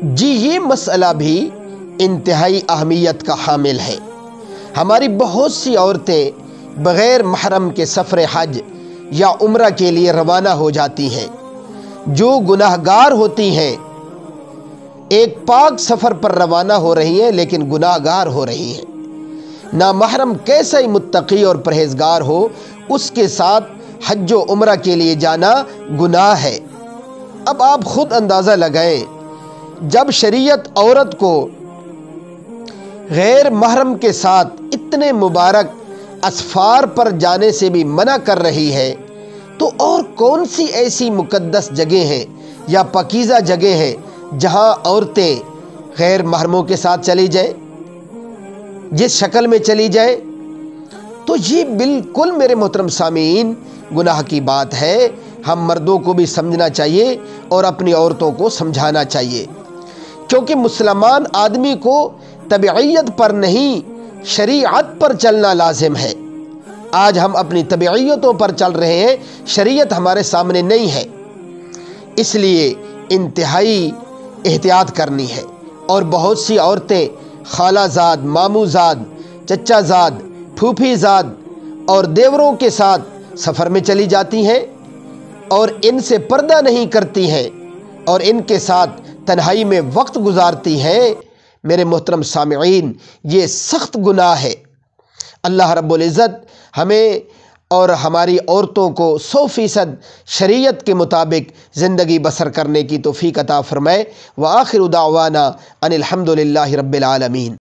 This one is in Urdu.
جی یہ مسئلہ بھی انتہائی اہمیت کا حامل ہے۔ ہماری بہت سی عورتیں بغیر محرم کے سفر حج یا عمرہ کے لیے روانہ ہو جاتی ہیں، جو گناہ گار ہوتی ہیں۔ ایک پاک سفر پر روانہ ہو رہی ہیں لیکن گناہ گار ہو رہی ہیں۔ نامحرم کیسا ہی متقی اور پرہیزگار ہو، اس کے ساتھ حج و عمرہ کے لیے جانا گناہ ہے۔ اب آپ خود اندازہ لگائیں، جب شریعت عورت کو غیر محرم کے ساتھ اتنے مبارک اسفار پر جانے سے بھی منع کر رہی ہے، تو اور کون سی ایسی مقدس جگہیں ہیں یا پاکیزہ جگہیں ہیں جہاں عورتیں غیر محرموں کے ساتھ چلی جائیں، جس شکل میں چلی جائیں؟ تو یہ بالکل میرے محترم سامعین گناہ کی بات ہے۔ ہم مردوں کو بھی سمجھنا چاہیے اور اپنی عورتوں کو سمجھانا چاہیے، کیونکہ مسلمان آدمی کو طبیعیت پر نہیں شریعت پر چلنا لازم ہے۔ آج ہم اپنی طبیعیتوں پر چل رہے ہیں، شریعت ہمارے سامنے نہیں ہے، اس لیے انتہائی احتیاط کرنی ہے۔ اور بہت سی عورتیں خالہ زاد، ماموں زاد، چچا زاد، پھوپھی زاد اور دیوروں کے ساتھ سفر میں چلی جاتی ہیں اور ان سے پردہ نہیں کرتی ہیں اور ان کے ساتھ تنہائی میں وقت گزارتی ہیں۔ میرے محترم سامعین، یہ سخت گناہ ہے۔ اللہ رب العزت ہمیں اور ہماری عورتوں کو 100% شریعت کے مطابق زندگی بسر کرنے کی توفیق عطا فرمائے۔ وآخر دعوانا ان الحمد للہ رب العالمین۔